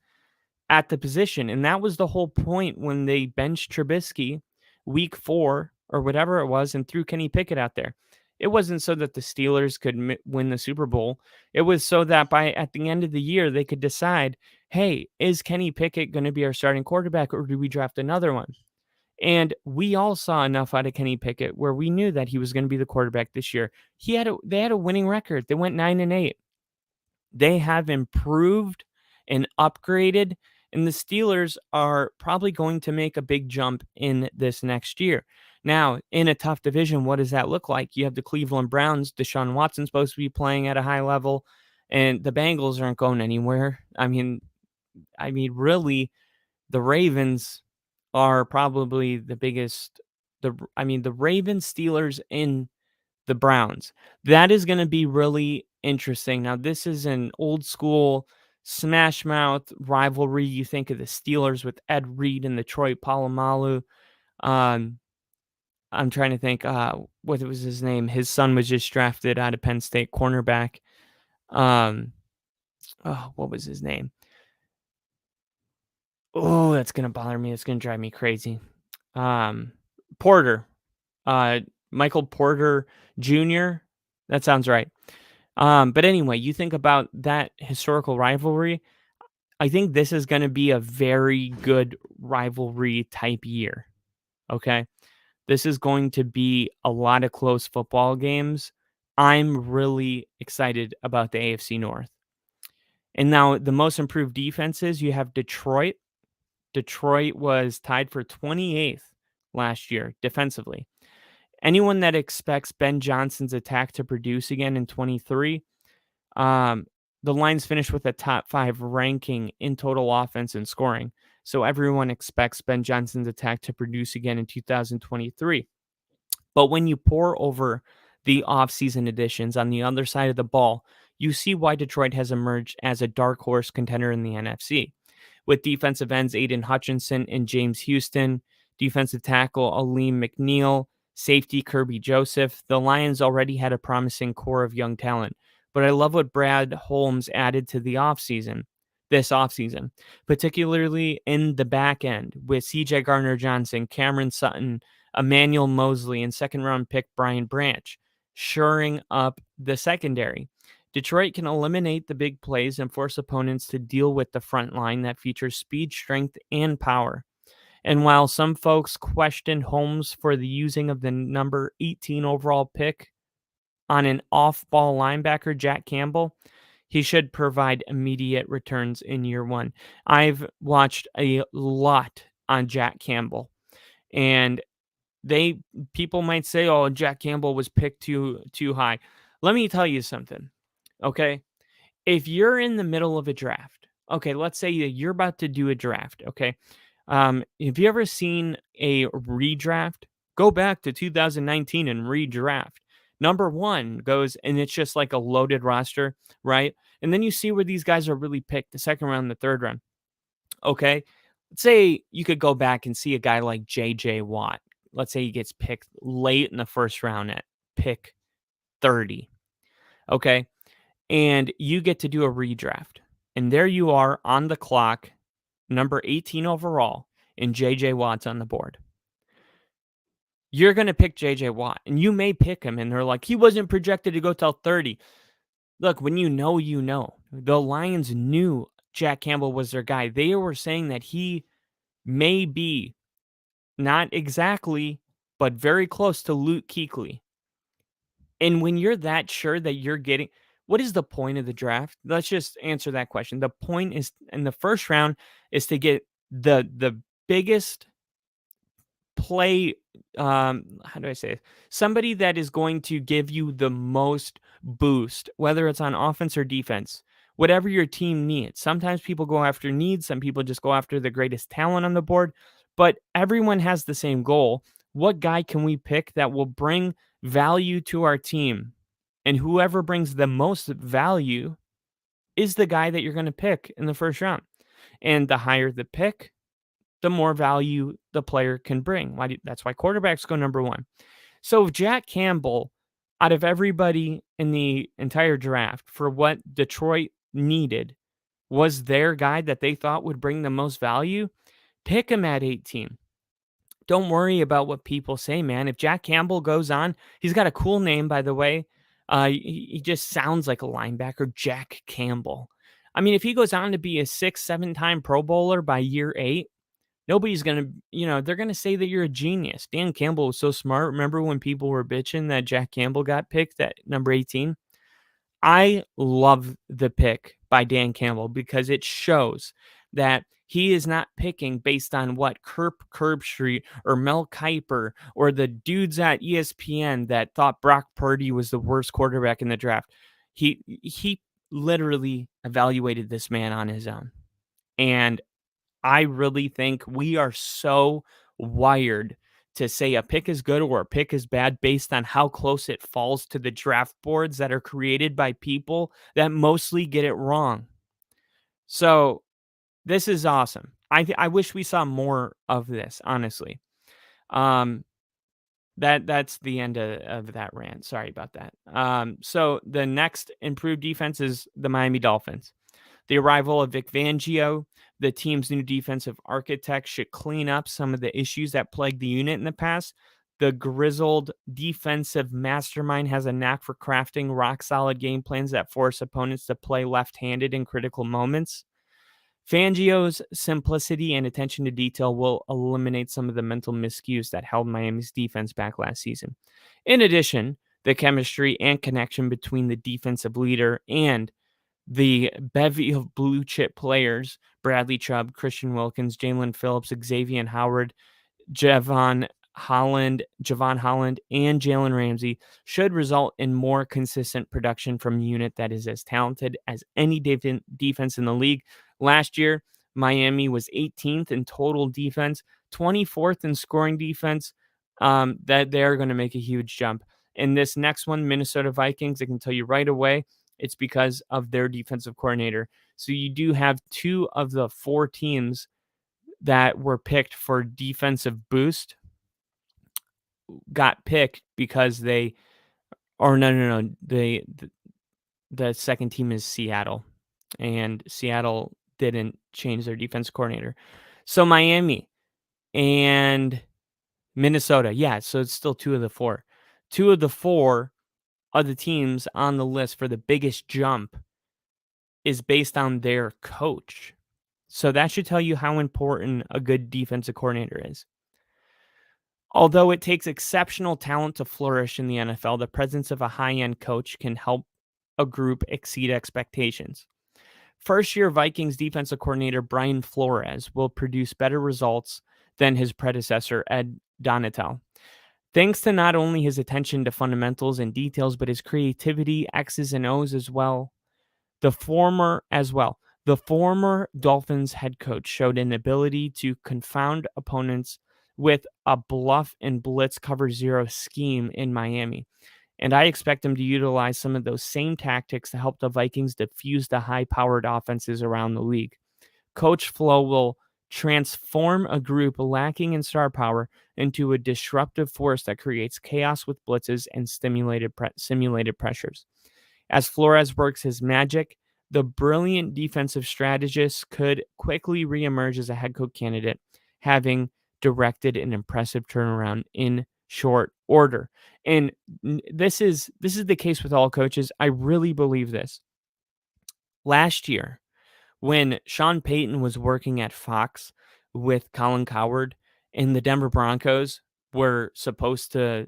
at the position. And that was the whole point when they benched Trubisky week 4 or whatever it was and threw Kenny Pickett out there. It wasn't so that the Steelers could win the Super Bowl. It was so that at the end of the year, they could decide, hey, is Kenny Pickett going to be our starting quarterback or do we draft another one? And we all saw enough out of Kenny Pickett where we knew that he was going to be the quarterback this year. They had a winning record. They went 9-8. They have improved and upgraded, and the Steelers are probably going to make a big jump in this next year. Now, in a tough division, what does that look like? You have the Cleveland Browns. Deshaun Watson's supposed to be playing at a high level, and the Bengals aren't going anywhere. Really, the Ravens are probably the biggest. The Ravens, Steelers, and the Browns. That is going to be really interesting. Now, this is an old school smash mouth rivalry. You think of the Steelers with Ed Reed and the Troy Polamalu. I'm trying to think what was his name. His son was just drafted out of Penn State, cornerback. What was his name? Oh, that's going to bother me. It's going to drive me crazy. Porter. Michael Porter Jr. That sounds right. But anyway, you think about that historical rivalry. I think this is going to be a very good rivalry type year. Okay. This is going to be a lot of close football games. I'm really excited about the AFC North. And now the most improved defenses, you have Detroit. Detroit was tied for 28th last year defensively. Anyone that expects Ben Johnson's attack to produce again in 23, the Lions finished with a top 5 ranking in total offense and scoring. So everyone expects Ben Johnson's attack to produce again in 2023. But when you pour over the offseason additions on the other side of the ball, you see why Detroit has emerged as a dark horse contender in the NFC. With defensive ends Aiden Hutchinson and James Houston, defensive tackle Aleem McNeil, safety Kirby Joseph, the Lions already had a promising core of young talent. But I love what Brad Holmes added to the this offseason, particularly in the back end with CJ Gardner-Johnson, Cameron Sutton, Emmanuel Mosley, and second-round pick Brian Branch, shoring up the secondary. Detroit can eliminate the big plays and force opponents to deal with the front line that features speed, strength, and power. And while some folks questioned Holmes for the using of the number 18 overall pick on an off-ball linebacker, Jack Campbell, He should provide immediate returns in year 1. I've watched a lot on Jack Campbell, and they people might say, "Oh, Jack Campbell was picked too high." Let me tell you something, okay? If you're in the middle of a draft, okay, let's say that you're about to do a draft, okay? Have you ever seen a redraft? Go back to 2019 and redraft. Number one goes, and it's just like a loaded roster, right? And then you see where these guys are really picked the second round, the third round. Okay. Let's say you could go back and see a guy like JJ Watt. Let's say he gets picked late in the first round at pick 30. Okay. And you get to do a redraft. And there you are on the clock, number 18 overall, and JJ Watt's on the board. You're going to pick JJ Watt, and you may pick him, and they're like, he wasn't projected to go till 30. Look, when you know, you know. The Lions knew Jack Campbell was their guy. They were saying that he may be not exactly, but very close to Luke Kuechly. And when you're that sure that you're getting, what is the point of the draft? Let's just answer that question. The point is in the first round is to get the biggest play, how do I say it? Somebody that is going to give you the most boost, whether it's on offense or defense, whatever your team needs. Sometimes people go after needs, some people just go after the greatest talent on the board, but everyone has the same goal. What guy can we pick that will bring value to our team? And whoever brings the most value is the guy that you're going to pick in the first round. And the higher the pick, the more value the player can bring. That's why quarterbacks go number one. So if Jack Campbell, out of everybody in the entire draft, for what Detroit needed, was their guy that they thought would bring the most value, pick him at 18. Don't worry about what people say, man. If Jack Campbell goes on, he's got a cool name, by the way. He just sounds like a linebacker, Jack Campbell. I mean, if he goes on to be a 6, 7 time Pro Bowler by year 8, nobody's gonna, they're gonna say that you're a genius. Dan Campbell was so smart. Remember when people were bitching that Jack Campbell got picked at number 18? I love the pick by Dan Campbell because it shows that he is not picking based on what Kirk Herbstreit or Mel Kiper or the dudes at ESPN that thought Brock Purdy was the worst quarterback in the draft. He literally evaluated this man on his own. And I really think we are so wired to say a pick is good or a pick is bad based on how close it falls to the draft boards that are created by people that mostly get it wrong. So this is awesome. I wish we saw more of this, honestly. Um, that's the end of that rant. Sorry about that. So the next improved defense is the Miami Dolphins. The arrival of Vic Fangio, the team's new defensive architect, should clean up some of the issues that plagued the unit in the past. The grizzled defensive mastermind has a knack for crafting rock-solid game plans that force opponents to play left-handed in critical moments. Fangio's simplicity and attention to detail will eliminate some of the mental miscues that held Miami's defense back last season. In addition, the chemistry and connection between the defensive leader and the bevy of blue chip players, Bradley Chubb, Christian Wilkins, Jalen Phillips, Xavier Howard, Javon Holland, and Jalen Ramsey, should result in more consistent production from a unit that is as talented as any defense in the league. Last year, Miami was 18th in total defense, 24th in scoring defense. That they're going to make a huge jump. In this next one, Minnesota Vikings, I can tell you right away, it's because of their defensive coordinator. So you do have 2 of the 4 teams that were picked for defensive boost got picked because they, or no, the second team is Seattle, and Seattle didn't change their defense coordinator. So Miami and Minnesota, yeah, so it's still 2 of the 4. 2 of the 4 of the teams on the list for the biggest jump is based on their coach. So that should tell you how important a good defensive coordinator is. Although it takes exceptional talent to flourish in the NFL, the presence of a high-end coach can help a group exceed expectations. First year Vikings defensive coordinator Brian Flores will produce better results than his predecessor, Ed Donatel. Thanks to not only his attention to fundamentals and details, but his creativity, X's and O's as well. The former as well. The former Dolphins head coach showed an ability to confound opponents with a bluff and blitz cover zero scheme in Miami. And I expect him to utilize some of those same tactics to help the Vikings defuse the high powered offenses around the league. Coach Flo will transform a group lacking in star power into a disruptive force that creates chaos with blitzes and simulated pressures. As Flores works his magic, the brilliant defensive strategist could quickly reemerge as a head coach candidate, having directed an impressive turnaround in short order. And this is the case with all coaches. I really believe this. Last year, when Sean Payton was working at Fox with Colin Cowherd and the Denver Broncos were supposed to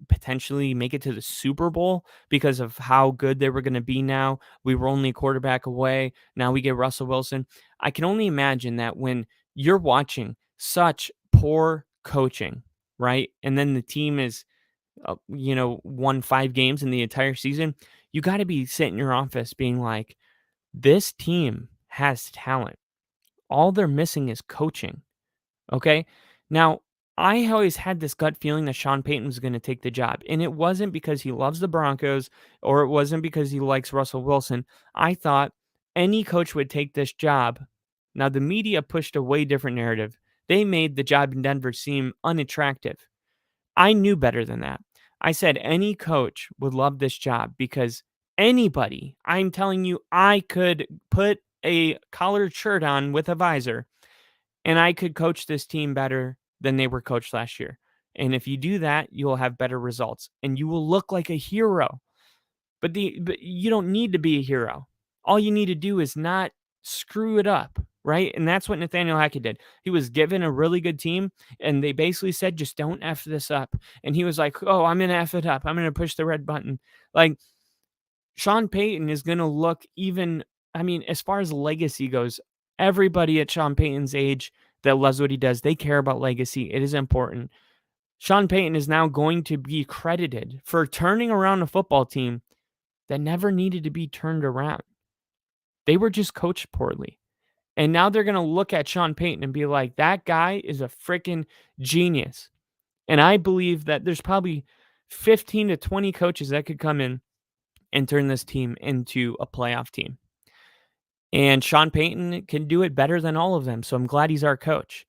potentially make it to the Super Bowl because of how good they were going to be now. We were only a quarterback away. Now we get Russell Wilson. I can only imagine that when you're watching such poor coaching, right? And then the team is, won 5 games in the entire season. You got to be sitting in your office being like, this team has talent. All they're missing is coaching. Okay. Now, I always had this gut feeling that Sean Payton was going to take the job. And it wasn't because he loves the Broncos or it wasn't because he likes Russell Wilson. I thought any coach would take this job. Now, the media pushed a way different narrative. They made the job in Denver seem unattractive. I knew better than that. I said any coach would love this job because anybody, I'm telling you, I could put a collared shirt on with a visor and I could coach this team better than they were coached last year. And if you do that, you will have better results and you will look like a hero. But you don't need to be a hero. All you need to do is not screw it up, right? And that's what Nathaniel Hackett did. He was given a really good team, and they basically said, "Just don't f this up." And he was like, "Oh, I'm gonna f it up. I'm gonna push the red button." Like Sean Payton is gonna look even. I mean, as far as legacy goes, everybody at Sean Payton's age that loves what he does, they care about legacy. It is important. Sean Payton is now going to be credited for turning around a football team that never needed to be turned around. They were just coached poorly. And now they're going to look at Sean Payton and be like, that guy is a freaking genius. And I believe that there's probably 15 to 20 coaches that could come in and turn this team into a playoff team. And Sean Payton can do it better than all of them. So I'm glad he's our coach.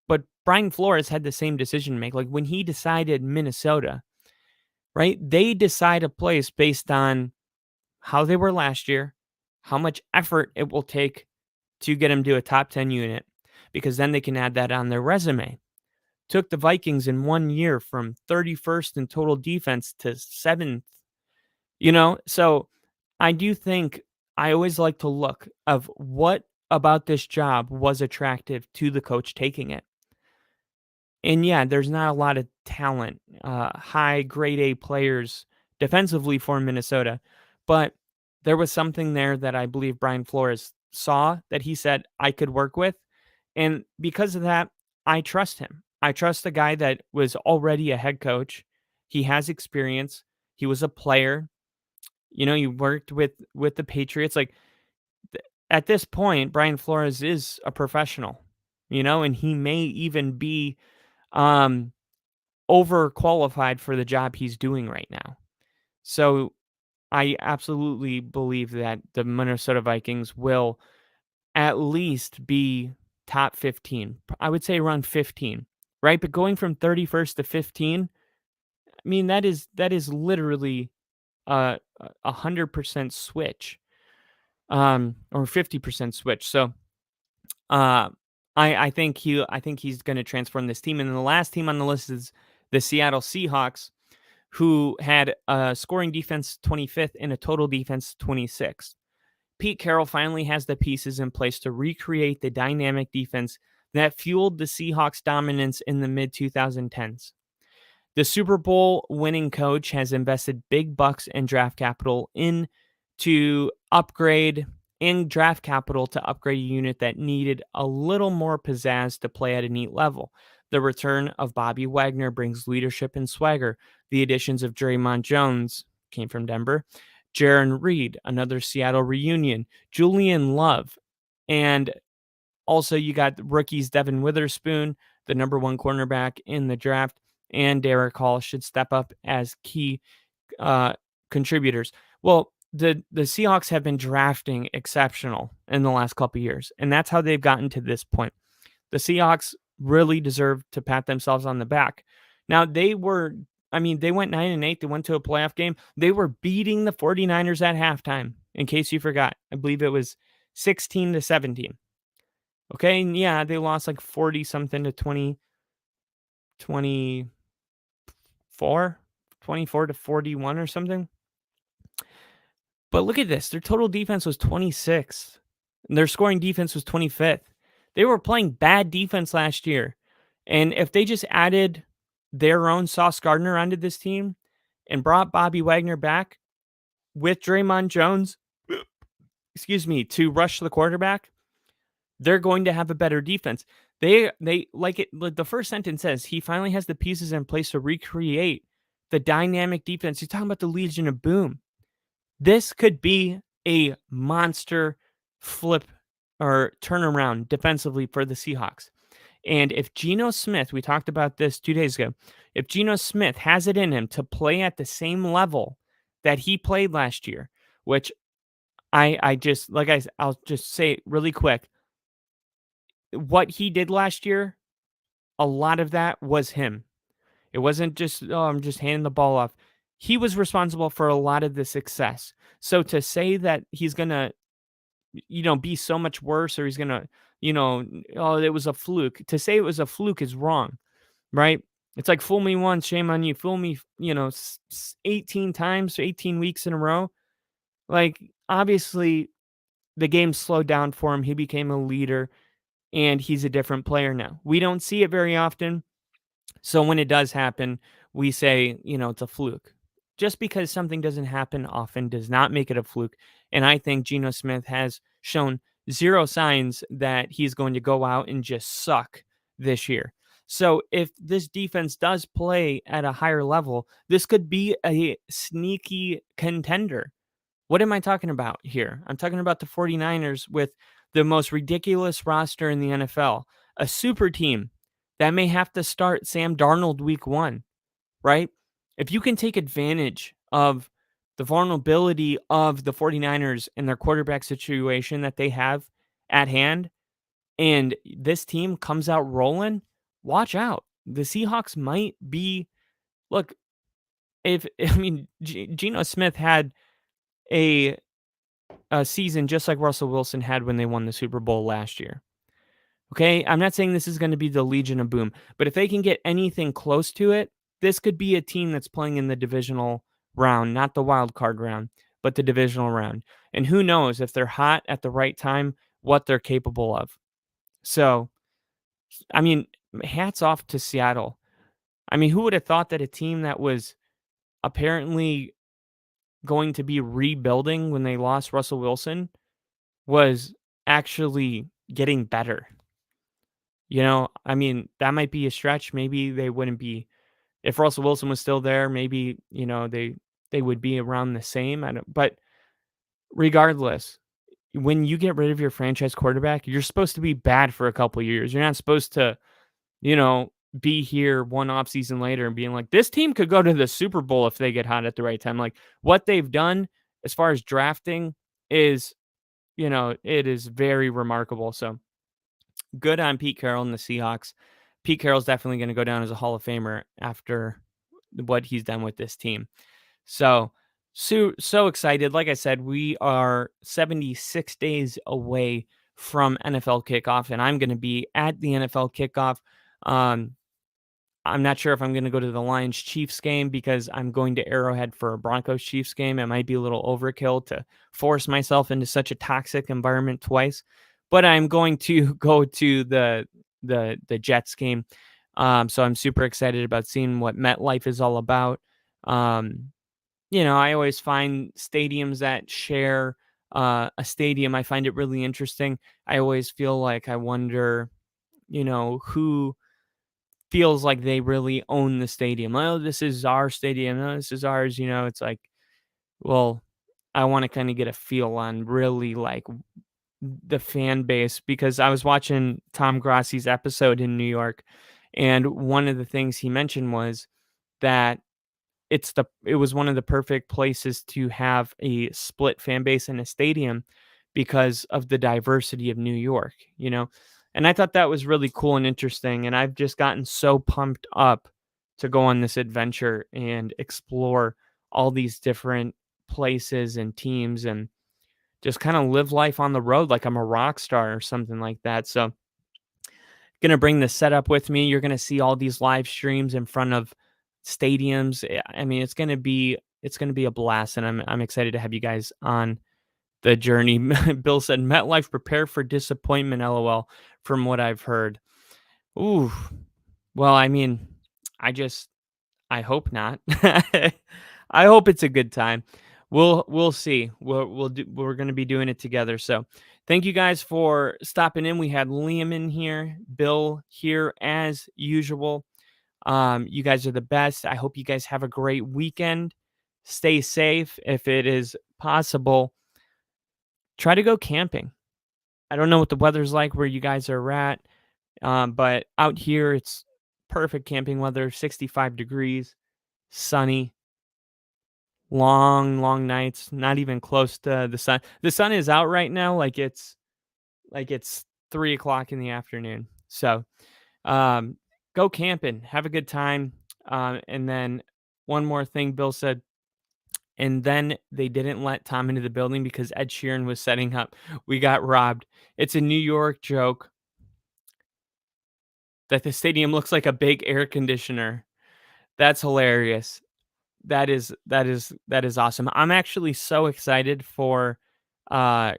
But Brian Flores had the same decision to make. Like when he decided Minnesota, right? They decide a place based on how they were last year, how much effort it will take to get them to a top 10 unit, because then they can add that on their resume. Took the Vikings in 1 year from 31st in total defense to 7th, So I do think I always like to look of what about this job was attractive to the coach taking it. And yeah, there's not a lot of talent, high grade A players defensively for Minnesota, but there was something there that I believe Brian Flores saw that he said I could work with. And because of that, I trust him. I trust the guy that was already a head coach. He has experience. He was a player. He worked with the Patriots. Like at this point, Brian Flores is a professional, and he may even be um overqualified for the job he's doing right now. So I absolutely believe that the Minnesota Vikings will at least be top 15. I would say around 15, right? But going from 31st to 15, I mean that is literally a 100% switch, or 50% switch. So uh, I think he's going to transform this team. And then the last team on the list is the Seattle Seahawks, who had a scoring defense 25th and a total defense 26th. Pete Carroll finally has the pieces in place to recreate the dynamic defense that fueled the Seahawks' dominance in the mid-2010s. The Super Bowl winning coach has invested big bucks and draft capital in to upgrade and draft capital to upgrade a unit that needed a little more pizzazz to play at an elite level. The return of Bobby Wagner brings leadership and swagger. The additions of Draymond Jones came from Denver, Jaron Reed, another Seattle reunion, Julian Love, and also you got rookies Devin Witherspoon, the number one cornerback in the draft, and Derek Hall should step up as key uh, contributors. Well, the Seahawks have been drafting exceptional in the last couple of years, and that's how they've gotten to this point. The Seahawks really deserve to pat themselves on the back. Now, they went 9-8. They went to a playoff game. They were beating the 49ers at halftime, in case you forgot. I believe it was 16-17. Okay, and yeah, they lost like 40 something to 24, 24 to 41 or something. But look at this. Their total defense was 26th. And their scoring defense was 25th. They were playing bad defense last year. And if they just added their own Sauce Gardner onto this team and brought Bobby Wagner back with Draymond Jones, to rush the quarterback, they're going to have a better defense. They like it. Like the first sentence says, he finally has the pieces in place to recreate the dynamic defense. He's talking about the Legion of Boom. This could be a monster flip or turnaround defensively for the Seahawks. And if Geno Smith, we talked about this 2 days ago, if Geno Smith has it in him to play at the same level that he played last year, which I'll just say really quick, what he did last year, a lot of that was him. It wasn't just, oh, I'm just handing the ball off. He was responsible for a lot of the success. So to say that he's going to, be so much worse, or he's going to, oh, it was a fluke. To say it was a fluke is wrong, right? It's like fool me once, shame on you. Fool me, 18 times, 18 weeks in a row. Like, obviously, the game slowed down for him. He became a leader, and he's a different player now. We don't see it very often. So when it does happen, we say, it's a fluke. Just because something doesn't happen often does not make it a fluke. And I think Geno Smith has shown zero signs that he's going to go out and just suck this year. So if this defense does play at a higher level, this could be a sneaky contender. What am I talking about here? I'm talking about the 49ers with the most ridiculous roster in the NFL, a super team that may have to start Sam Darnold week 1, right? If you can take advantage of the vulnerability of the 49ers and their quarterback situation that they have at hand, and this team comes out rolling, watch out. The Seahawks might be, look, Geno Smith had a season just like Russell Wilson had when they won the Super Bowl last year. Okay, I'm not saying this is going to be the Legion of Boom, but if they can get anything close to it, this could be a team that's playing in the divisional round, not the wild card round, but the divisional round. And who knows if they're hot at the right time, what they're capable of. So, hats off to Seattle. Who would have thought that a team that was apparently going to be rebuilding when they lost Russell Wilson was actually getting better? That might be a stretch. Maybe they wouldn't be, if Russell Wilson was still there, maybe, they would be around the same. But regardless, when you get rid of your franchise quarterback, you're supposed to be bad for a couple of years. You're not supposed to, be here one offseason later and being like, this team could go to the Super Bowl if they get hot at the right time. Like, what they've done as far as drafting is, it is very remarkable. So good on Pete Carroll and the Seahawks. Pete Carroll's definitely going to go down as a Hall of Famer after what he's done with this team. So excited. Like I said, we are 76 days away from NFL kickoff, and I'm going to be at the NFL kickoff. I'm not sure if I'm going to go to the Lions Chiefs game because I'm going to Arrowhead for a Broncos Chiefs game. It might be a little overkill to force myself into such a toxic environment twice, but I'm going to go to the Jets game. So I'm super excited about seeing what MetLife is all about. I always find stadiums that share a stadium, I find it really interesting. I always feel like I wonder, who feels like they really own the stadium. Oh, this is our stadium. Oh, this is ours. It's like, well, I want to kind of get a feel on really like the fan base because I was watching Tom Grassi's episode in New York, and one of the things he mentioned was that it was one of the perfect places to have a split fan base in a stadium because of the diversity of New York, you know? And I thought that was really cool and interesting, and I've just gotten so pumped up to go on this adventure and explore all these different places and teams and just kind of live life on the road like I'm a rock star or something like that. So, gonna bring the setup with me. You're gonna see all these live streams in front of stadiums. I mean, it's gonna be a blast, and I'm excited to have you guys on the journey. Bill said, "MetLife prepare for disappointment." LOL. From what I've heard. Ooh. Well, I mean, I just I hope not. I hope it's a good time. We'll see. We're gonna be doing it together. So thank you guys for stopping in. We had Liam in here, Bill here as usual. You guys are the best. I hope you guys have a great weekend. Stay safe. If it is possible, try to go camping. I don't know what the weather's like where you guys are at, but out here it's perfect camping weather, 65 degrees, sunny. Long, long nights, not even close to the sun. The sun is out right now, like it's 3 o'clock in the afternoon. So, um, go camping, have a good time. And then one more thing, Bill said, and then they didn't let Tom into the building because Ed Sheeran was setting up. We got robbed. It's a New York joke that the stadium looks like a big air conditioner. That's hilarious. That is awesome. I'm actually so excited for uh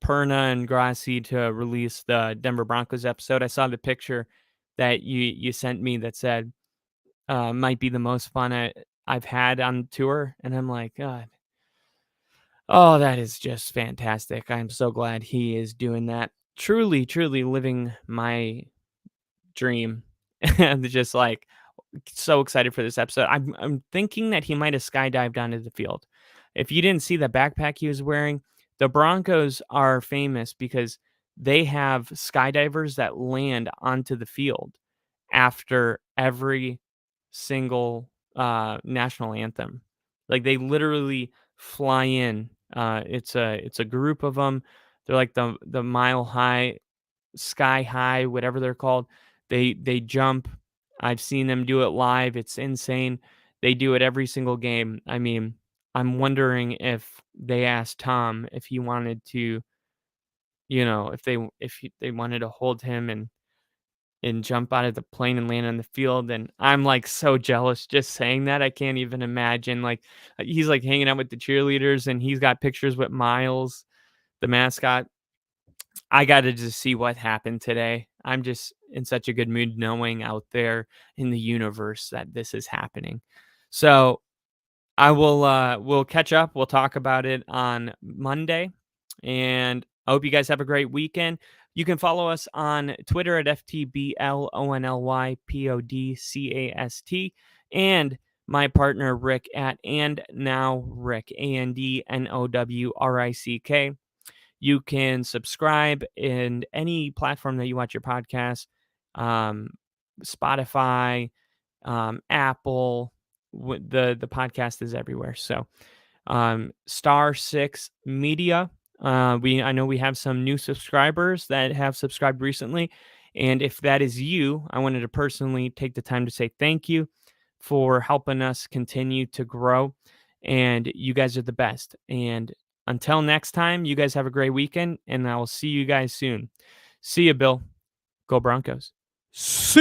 Perna and Grassi to release the Denver Broncos episode. I saw the picture that you sent me that said might be the most fun I've had on tour, and I'm like, God, oh, that is just fantastic. I'm so glad he is doing that. Truly, truly living my dream, and just like so excited for this episode. I'm thinking that he might have skydived onto the field. If you didn't see the backpack he was wearing, the Broncos are famous because they have skydivers that land onto the field after every single national anthem. Like they literally fly in. It's a group of them. They're like the mile high, sky high, whatever they're called. They jump. I've seen them do it live. It's insane. They do it every single game. I mean, I'm wondering if they asked Tom if he wanted to, if they wanted to hold him and jump out of the plane and land on the field. And I'm like so jealous just saying that. I can't even imagine. Like he's like hanging out with the cheerleaders and he's got pictures with Miles, the mascot. I got to just see what happened today. I'm just in such a good mood knowing out there in the universe that this is happening. So we'll catch up. We'll talk about it on Monday. And I hope you guys have a great weekend. You can follow us on Twitter at FTBLONLYPODCAST and my partner Rick at and now Rick ANDNOWRICK. You can subscribe in any platform that you watch your podcast, um, Spotify, Apple. The podcast is everywhere. So, Star Six Media. I know we have some new subscribers that have subscribed recently, and if that is you, I wanted to personally take the time to say thank you for helping us continue to grow. And you guys are the best. And until next time, you guys have a great weekend, and I will see you guys soon. See you, Bill. Go Broncos. See